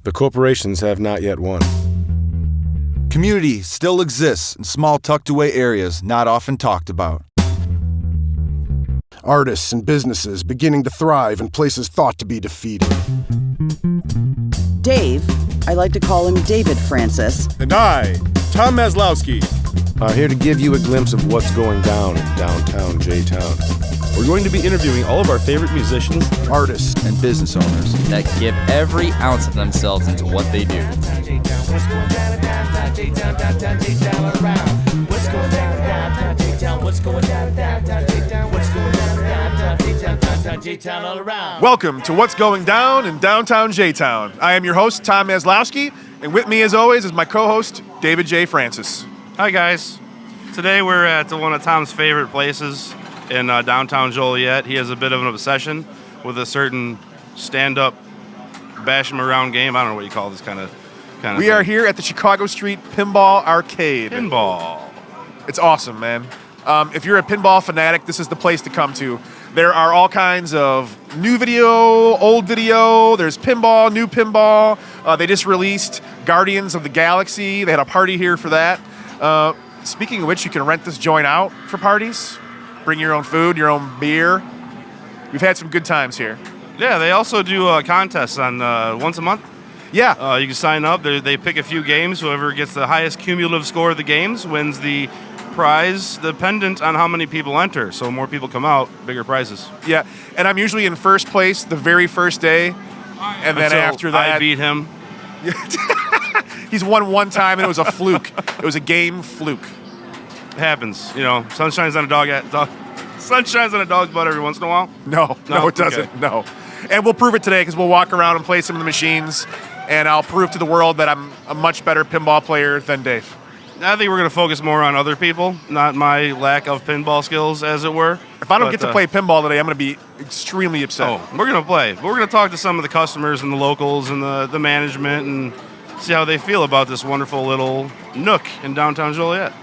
The corporations have not yet won. Community still exists in small tucked-away areas not often talked about. Artists and businesses beginning to thrive in places thought to be defeated. Dave, I like to call him David Francis. And I, Tom Maslowski, are here to give you a glimpse of what's going down in downtown J-Town. We're going to be interviewing all of our favorite musicians, Artists and business owners that give every ounce of themselves into what they do. What's going down downtown J-Town, downtown J-Town around? What's going down downtown J-Town? What's going down downtown J-Town? What's going down downtown J-Town, downtown J-Town all around? Welcome to What's Going Down in Downtown J-Town. I am your host, Tom Maslowski, and with me as always is my co-host, David J. Francis. Hi guys. Today we're at one of Tom's favorite places in downtown Joliet. He has a bit of an obsession with a certain stand-up, bash him around game. I don't know what you call this kind of We thing. are here at the Chicago Street Pinball Arcade. Pinball. It's awesome, man. If you're a pinball fanatic, this is the place to come to. There are all kinds of new video, old video. There's pinball, new pinball. They just released Guardians of the Galaxy. They had a party here for that. Speaking of which, you can rent this joint out for parties. Bring your own food, your own beer. We've had some good times here. Yeah, they also do contests on once a month. Yeah. You can sign up. They pick a few games. Whoever gets the highest cumulative score of the games wins the prize, dependent on how many people enter. So more people come out, bigger prizes. Yeah, and I'm usually in first place the very first day, and then Until after that, I beat him. He's won one time, and it was a fluke. It was a game fluke. It happens. You know, sun shines on a sun shines on a dog's butt every once in a while. No, it doesn't. Okay. No, and we'll prove it today because we'll walk around and play some of the machines, and I'll prove to the world that I'm a much better pinball player than Dave. I think we're going to focus more on other people, not my lack of pinball skills, as it were. If I don't get to play pinball today, I'm going to be extremely upset. Oh, we're going to play. We're going to talk to some of the customers and the locals and the management and see how they feel about this wonderful little nook in downtown Joliet.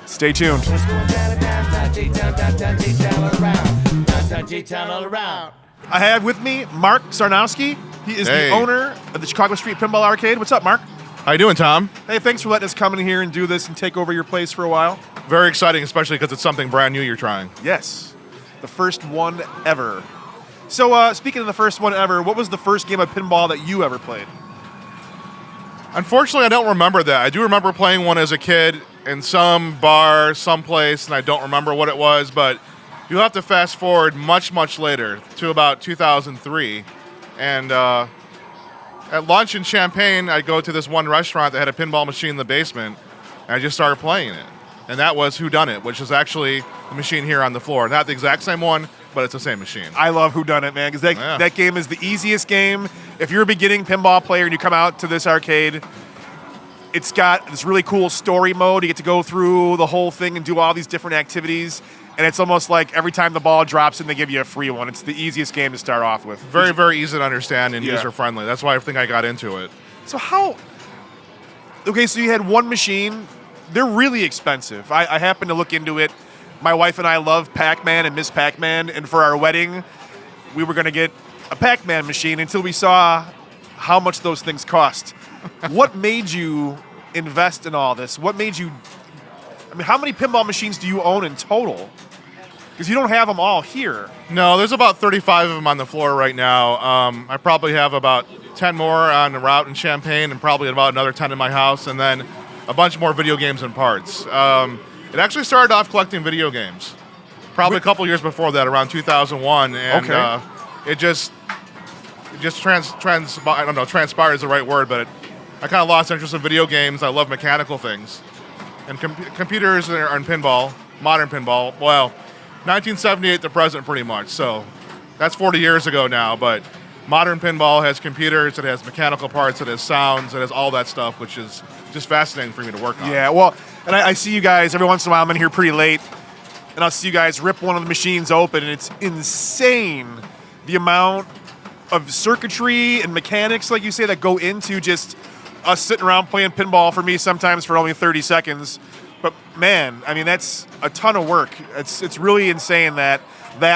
Stay tuned. What's going down downtown J-Town, downtown J-Town all around? Downtown J-Town all around. I have with me Mark Sarnowski. He is the owner of the Chicago Street Pinball Arcade. What's up, Mark? How you doing, Tom? Hey, thanks for letting us come in here and do this and take over your place for a while. Very exciting, especially because it's something brand new you're trying. Yes, the first one ever. So, speaking of the first one ever, what was the first game of pinball that you ever played? Unfortunately, I don't remember that. I do remember playing one as a kid in some bar, someplace, and I don't remember what it was, but you'll have to fast forward much, much later to about 2003. And at lunch in Champaign, I'd go to this one restaurant that had a pinball machine in the basement, and I just started playing it. And that was Whodunit, which is actually the machine here on the floor. Not the exact same one, but it's the same machine. I love Whodunit, man, because that game is the easiest game. If you're a beginning pinball player and you come out to this arcade, it's got this really cool story mode. You get to go through the whole thing and do all these different activities. And it's almost like every time the ball drops in, they give you a free one. It's the easiest game to start off with. Very, very easy to understand and user-friendly. That's why I think I got into it. So okay, so you had one machine. They're really expensive. I happened to look into it. My wife and I love Pac-Man and Miss Pac-Man. And for our wedding, we were going to get a Pac-Man machine until we saw how much those things cost. What made you invest in all this? What made you... I mean, how many pinball machines do you own in total? Because you don't have them all here. No, there's about 35 of them on the floor right now. I probably have about 10 more on the route in Champaign and probably about another 10 in my house, and then a bunch more video games and parts. It actually started off collecting video games, probably a couple years before that, around 2001, and it just I don't know, transpired is the right word, but I kind of lost interest in video games. I love mechanical things. And computers are in pinball, modern pinball, well, 1978 to present pretty much. So that's 40 years ago now, but modern pinball has computers, it has mechanical parts, it has sounds, it has all that stuff, which is just fascinating for me to work on. Yeah, well, and I see you guys, every once in a while I'm in here pretty late, and I'll see you guys rip one of the machines open, and it's insane the amount of circuitry and mechanics, like you say, that go into just us sitting around playing pinball for me sometimes for only 30 seconds. But man, I mean, that's a ton of work. It's really insane that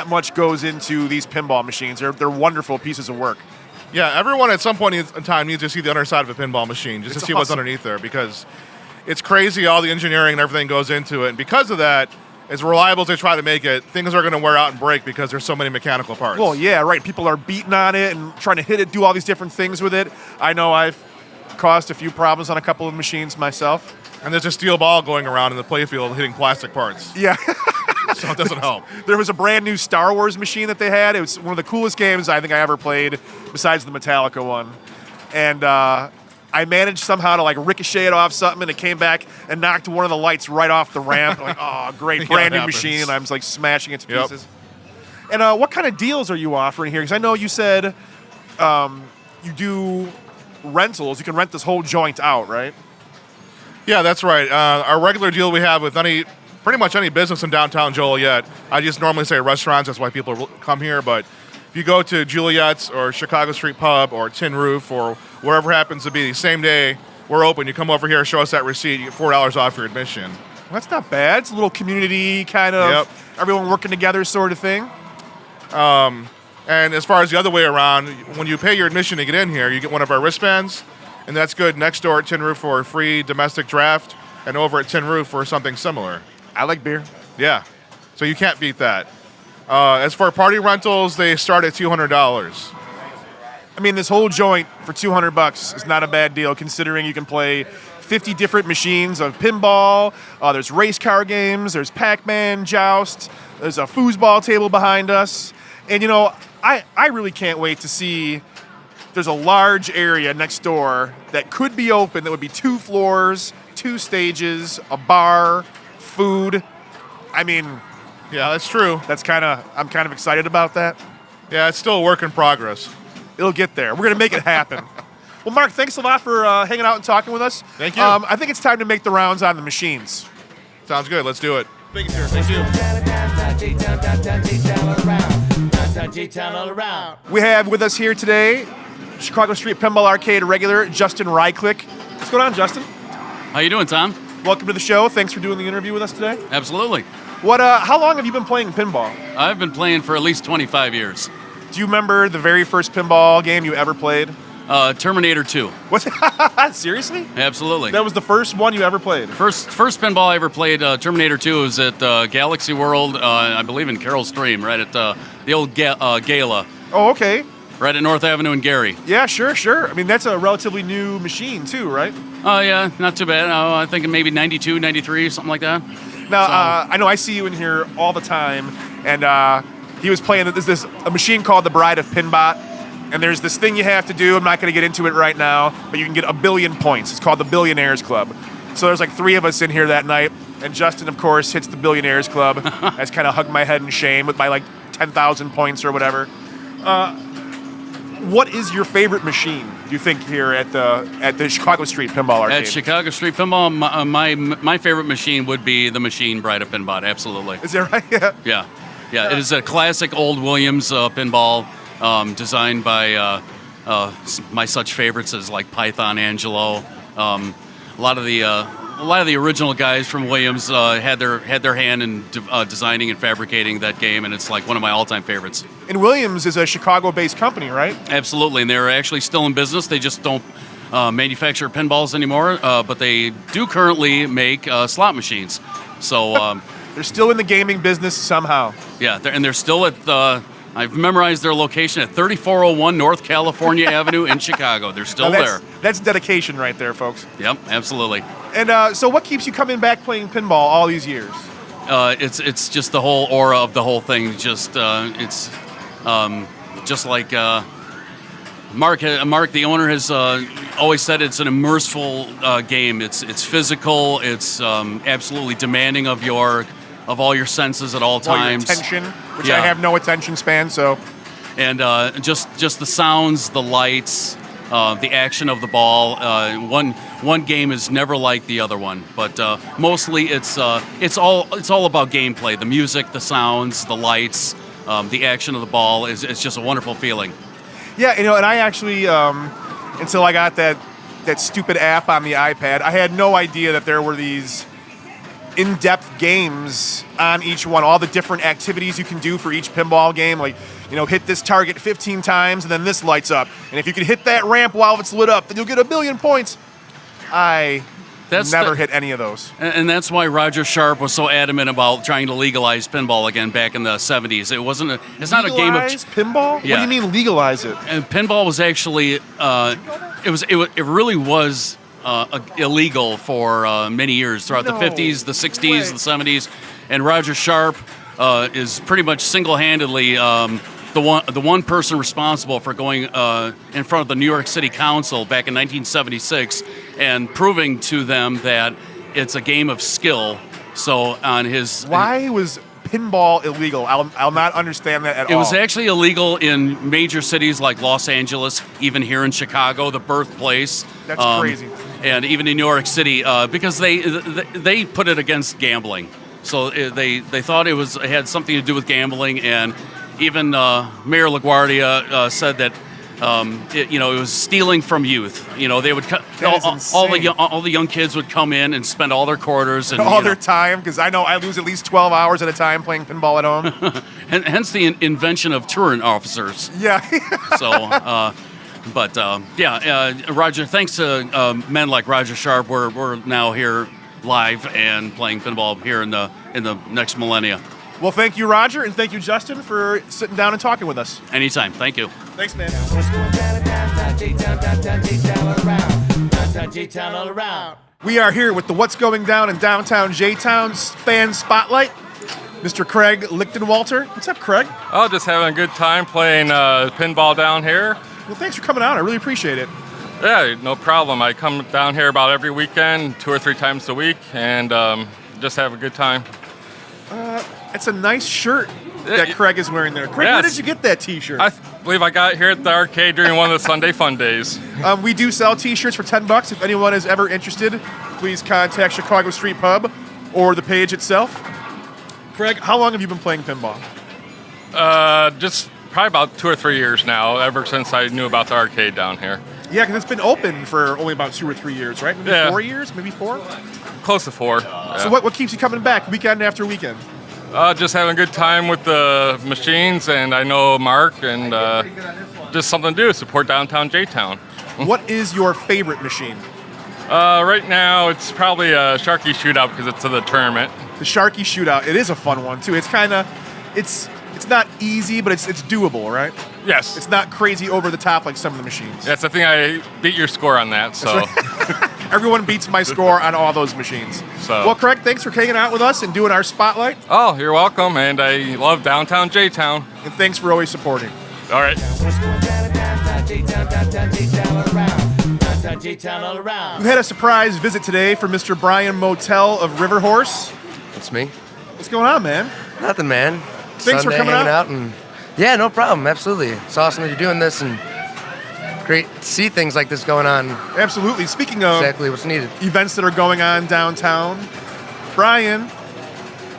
much goes into these pinball machines. They're wonderful pieces of work. Yeah, everyone at some point in time needs to see the underside of a pinball machine just It's to see what's awesome. underneath there, because it's crazy all the engineering and everything goes into it. And because of that, as reliable as they try to make it, things are going to wear out and break because there's so many mechanical parts. Well, yeah, right. People are beating on it and trying to hit it, do all these different things with it. I know I've caused a few problems on a couple of machines myself. And there's a steel ball going around in the playfield hitting plastic parts. Yeah. So it doesn't help. There was a brand new Star Wars machine that they had. It was one of the coolest games I think I ever played, besides the Metallica one. And I managed somehow to like ricochet it off something, and it came back and knocked one of the lights right off the ramp. Like, oh, great, Yeah, brand it new happens. machine. And I'm just like smashing it to Yep. pieces. And what kind of deals are you offering here? Because I know you said you do rentals. You can rent this whole joint out, right? Yeah, that's right. Our regular deal we have with pretty much any business in downtown Joliet. I just normally say restaurants. That's why people come here. But if you go to Juliet's or Chicago Street Pub or Tin Roof or wherever happens to be, same day we're open. You come over here, show us that receipt, you get $4 off your admission. Well, that's not bad. It's a little community kind of everyone working together sort of thing. And as far as the other way around, when you pay your admission to get in here, you get one of our wristbands, and that's good next door at Tin Roof for a free domestic draft, and over at Tin Roof for something similar. I like beer. Yeah, so you can't beat that. As for party rentals, they start at $200. I mean, this whole joint for $200 is not a bad deal, considering you can play 50 different machines of pinball. There's race car games. There's Pac-Man, Joust. There's a foosball table behind us. And, you know, I really can't wait to see. There's a large area next door that could be open that would be 2 floors, 2 stages, a bar, food. I mean, Yeah, that's true. I'm kind of excited about that. Yeah, it's still a work in progress. It'll get there. We're going to make it happen. Well, Mark, thanks a lot for hanging out and talking with us. Thank you. I think it's time to make the rounds on the machines. Sounds good. Let's do it. Thank you, sir. Thank you. We have with us here today Chicago Street Pinball Arcade regular Justin Ryclick. What's going on, Justin? How you doing, Tom? Welcome to the show. Thanks for doing the interview with us today. Absolutely. How long have you been playing pinball? I've been playing for at least 25 years. Do you remember the very first pinball game you ever played? Terminator 2. What? Seriously? Absolutely. That was the first one you ever played? First pinball I ever played, Terminator 2, was at Galaxy World, I believe in Carroll Stream, right at the old Gala, Oh, okay. right at North Avenue in Gary. Yeah, sure. I mean, that's a relatively new machine, too, right? Oh, yeah, not too bad. I think maybe 92, 93, something like that. Now, I know I see you in here all the time, and he was playing, there's a machine called the Bride of Pinbot, and there's this thing you have to do. I'm not going to get into it right now, but you can get 1 billion points. It's called the Billionaires Club. So there's like 3 of us in here that night, and Justin, of course, hits the Billionaires Club. I just kind of hugged my head in shame with my like 10,000 points or whatever. What is your favorite machine, do you think, here at the Chicago Street Pinball Arcade? At Chicago Street Pinball, my favorite machine would be the machine Bride of Pinbot, absolutely. Is that right? Yeah. Yeah, it is a classic old Williams pinball designed by my such favorites as like Python Angelo. A lot of the original guys from Williams had their hand in designing and fabricating that game, and it's like one of my all-time favorites. And Williams is a Chicago-based company, right? Absolutely, and they're actually still in business. They just don't manufacture pinballs anymore, but they do currently make slot machines. So they're still in the gaming business somehow. Yeah, they're still at. I've memorized their location at 3401 North California Avenue in Chicago. They're still there. That's dedication right there, folks. Yep, absolutely. And so what keeps you coming back playing pinball all these years? It's just the whole aura of the whole thing. Just it's just like Mark, the owner, has always said it's an immersive game. It's physical. It's absolutely demanding of all your senses at all times. Your attention, which I have no attention span, so. And just the sounds, the lights, the action of the ball. One game is never like the other one, but mostly it's all about gameplay. The music, the sounds, the lights, the action of the ball is just a wonderful feeling. Yeah, and I actually until I got that stupid app on the iPad, I had no idea that there were these in-depth games on each one, all the different activities you can do for each pinball game, like, hit this target 15 times and then this lights up. And if you can hit that ramp while it's lit up, then you'll get 1,000,000 points. Never hit any of those. And that's why Roger Sharp was so adamant about trying to legalize pinball again back in the 70s. It's not a game of pinball? Yeah. What do you mean legalize it? And pinball was actually it really was illegal for many years throughout the 50s, the 60s, the 70s, and Roger Sharp is pretty much single-handedly the one person responsible for going in front of the New York City Council back in 1976 and proving to them that it's a game of skill. So on his why was pinball illegal? I'll not understand that at all. It was actually illegal in major cities like Los Angeles, even here in Chicago, the birthplace. That's crazy. And even in New York City, because they put it against gambling. So they thought it had something to do with gambling, and even Mayor LaGuardia said that it was stealing from youth. They would all the young kids would come in and spend all their quarters and all their time, because I know I lose at least 12 hours at a time playing pinball at home. And hence the invention of truant officers. Yeah. So. Roger, thanks to men like Roger Sharp, we're now here live and playing pinball here in the next millennia. Well, thank you, Roger, and thank you, Justin, for sitting down and talking with us. Anytime. Thank you. Thanks, man. What's going down, downtown J-Town, downtown J-Town all around. Downtown J-Town all around. We are here with the What's Going Down in Downtown J-Town's fan spotlight, Mr. Craig Lichtenwalter. What's up, Craig? Oh, just having a good time playing pinball down here. Well, thanks for coming out. I really appreciate it. Yeah, no problem. I come down here about every weekend, 2 or 3 times a week, and just have a good time. It's a nice shirt that Craig is wearing there. Craig, yes. Where did you get that T-shirt? I believe I got it here at the arcade during one of the Sunday Fun Days. We do sell T-shirts for $10. If anyone is ever interested, please contact Chicago Street Pub or the page itself. Craig, how long have you been playing pinball? Just probably about 2 or 3 years now, ever since I knew about the arcade down here. Yeah, because it's been open for only about 2 or 3 years, right? Maybe 4 years? Maybe 4? Close to 4. Yeah. So what keeps you coming back weekend after weekend? Just having a good time with the machines, and I know Mark, and just something to do, support downtown J-Town. What is your favorite machine? Right now, it's probably a Sharky Shootout because it's in the tournament. The Sharky Shootout. It is a fun one, too. It's kind of... It's not easy, but it's doable, right? Yes. It's not crazy over the top like some of the machines. That's the thing. I beat your score on that, so... Everyone beats my score on all those machines. So. Well, Craig, thanks for hanging out with us and doing our spotlight. Oh, you're welcome, and I love downtown J-Town. And thanks for always supporting. All right. What's going down, downtown J-Town, downtown J-Town all around. Downtown J-Town all around. We had a surprise visit today from Mr. Brian Motel of River Horse. That's me. What's going on, man? Nothing, man. Thanks for coming out. And yeah, no problem. Absolutely. It's awesome that you're doing this, and great to see things like this going on. Absolutely. Speaking of exactly what's needed, events that are going on downtown, Brian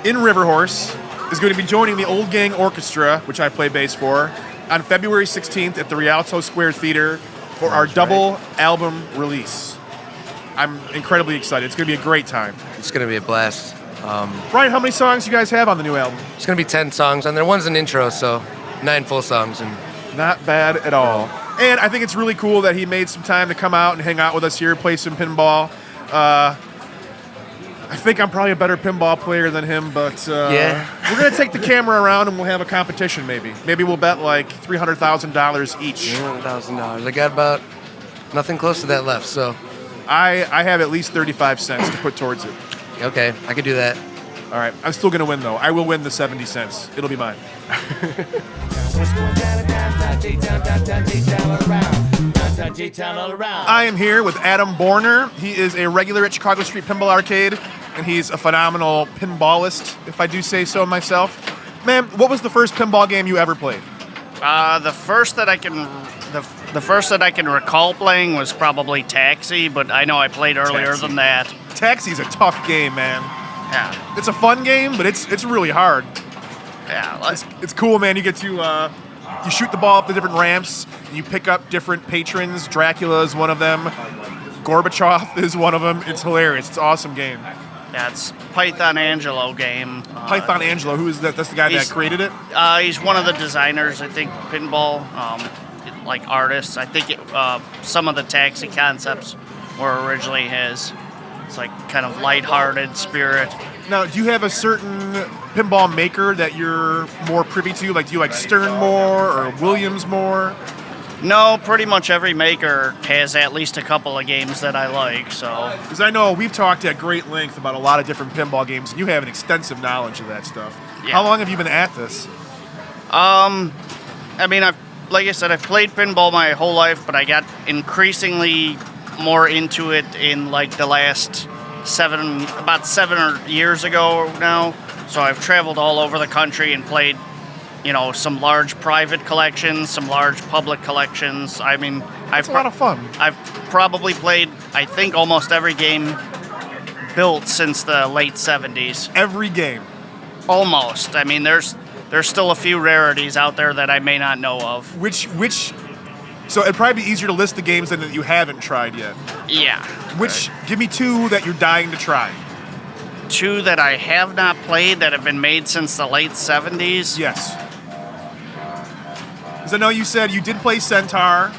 in River Horse is going to be joining the Old Gang Orchestra, which I play bass for, on February 16th at the Rialto Square Theater for our double album release. I'm incredibly excited. It's going to be a great time. It's going to be a blast. Brian, how many songs you guys have on the new album? It's going to be 10 songs, and there one's an intro, so 9 full songs. And not bad at all. And I think it's really cool that he made some time to come out and hang out with us here, play some pinball. I think I'm probably a better pinball player than him, but yeah. We're going to take the camera around and we'll have a competition maybe. Maybe we'll bet like $300,000 each. $300,000. I got about nothing close to that left, so. I have at least 35 cents to put towards it. Okay, I could do that. All right, I'm still going to win though. I will win the 70 cents. It'll be mine. What's going down, downtown J-Town, downtown J-Town all around. Downtown J-Town all around. I am here with Adam Borner. He is a regular at Chicago Street Pinball Arcade, and he's a phenomenal pinballist, if I do say so myself. Man, what was the first pinball game you ever played? The first that I can recall playing was probably Taxi, but I know I played earlier than that. Taxi's a tough game, man. Yeah. It's a fun game, but it's really hard. Yeah. It's cool, man. You get to you shoot the ball up the different ramps, and you pick up different patrons. Dracula is one of them. Gorbachev is one of them. It's hilarious. It's an awesome game. Yeah, it's Python Angelo game. Python Angelo, who is that? That's the guy that created it? He's one of the designers, I think, Pinball, like artists. I think some of the taxi concepts were originally his. It's like kind of lighthearted spirit. Now, do you have a certain pinball maker that you're more privy to? Like, do you like Stern more or Williams more? No, pretty much every maker has at least a couple of games that I like. So, because I know we've talked at great length about a lot of different pinball games, and you have an extensive knowledge of that stuff. Yeah. How long have you been at this? I mean, like I said, I've played pinball my whole life, but I got increasingly more into it in like the last about 7 years ago now. So I've traveled all over the country and played, some large private collections, some large public collections. I mean, it's a lot of fun. I've probably played, I think, almost every game built since the late 70s. Every game? Almost. I mean, there's still a few rarities out there that I may not know of. So it'd probably be easier to list the games than that you haven't tried yet. Yeah. Give me 2 that you're dying to try. 2 that I have not played that have been made since the late 70s? Yes. Because I know you said you did play Centaur.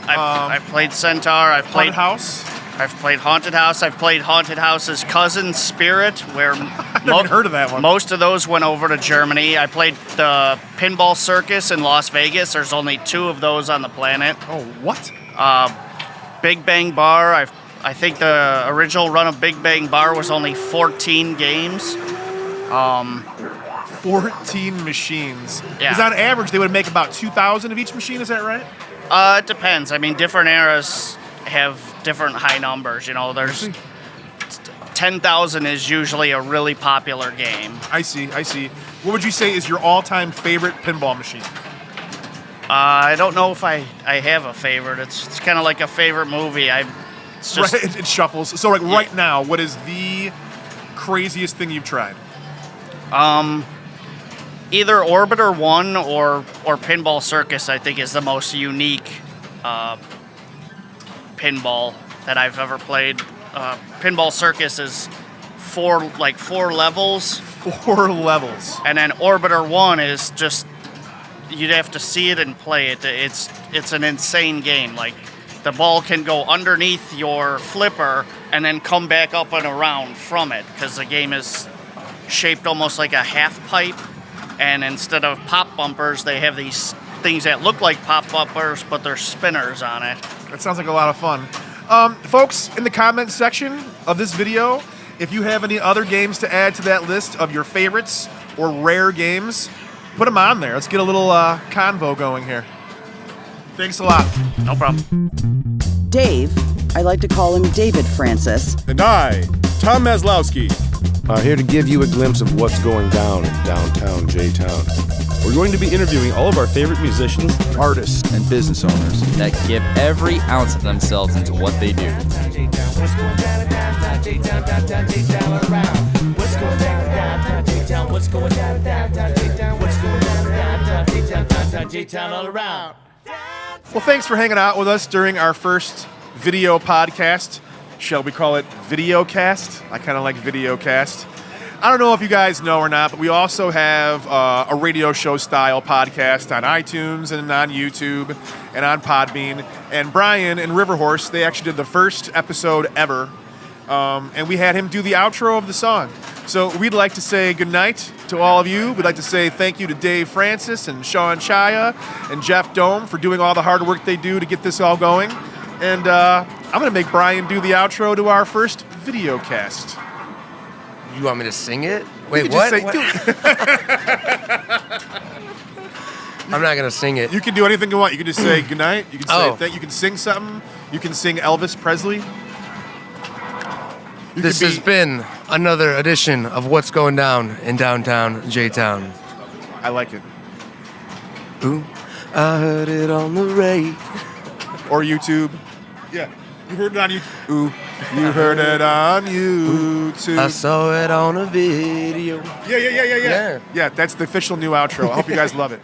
I've played Centaur. I've played Haunted House. I've played Haunted House. I've played Haunted House's cousin, Spirit, where I've never heard of that one. Most of those went over to Germany. I played the Pinball Circus in Las Vegas. There's only 2 of those on the planet. Oh, what? Big Bang Bar. I think the original run of Big Bang Bar was only 14 games. 14 machines. Yeah. Because on average, they would make about 2,000 of each machine. Is that right? It depends. I mean, different eras have different high numbers. There's 10,000 is usually a really popular game. I see. What would you say is your all-time favorite pinball machine? I don't know if I have a favorite. It's kind of like a favorite movie. It's just right, it shuffles. So right now, what is the craziest thing you've tried? Either Orbiter 1 or Pinball Circus, I think, is the most unique pinball that I've ever played. Pinball Circus is 4 levels. 4 levels. And then Orbiter 1 is just, you'd have to see it and play it. It's an insane game. Like, the ball can go underneath your flipper and then come back up and around from it, because the game is shaped almost like a half pipe. And instead of pop bumpers, they have these things that look like pop bumpers, but they're spinners on it. That sounds like a lot of fun. Folks, in the comments section of this video, if you have any other games to add to that list of your favorites or rare games, put them on there. Let's get a little convo going here. Thanks a lot. No problem. Dave, I like to call him David Francis. And I, Tom Maslowski, here to give you a glimpse of what's going down in downtown J-Town. We're going to be interviewing all of our favorite musicians, artists, and business owners that give every ounce of themselves into what they do. What's going down downtown J-Town, downtown J-Town around? What's going down downtown J-Town? What's going down downtown J-Town? What's going down downtown J-Town, downtown J-Town all around? Well, thanks for hanging out with us during our first video podcast. Shall we call it videocast? I kind of like videocast. I don't know if you guys know or not, but we also have a radio show style podcast on iTunes and on YouTube and on Podbean. And Brian and Riverhorse, they actually did the first episode ever. And we had him do the outro of the song. So we'd like to say goodnight to all of you. We'd like to say thank you to Dave Francis and Sean Chaya and Jeff Dome for doing all the hard work they do to get this all going. And I'm going to make Brian do the outro to our first videocast. You want me to sing it? Wait, You what? can just say, I'm not going to sing it. You can do anything you want. You can just say goodnight. You can say Oh. thank. You can sing something. You can sing Elvis Presley. This has been another edition of What's Going Down in Downtown J-Town. I like it. Ooh, I heard it on the radio. Or YouTube. Yeah, you heard it on YouTube. Ooh, you heard it on YouTube. I saw it on a video. Yeah. Yeah, that's the official new outro. I hope you guys love it.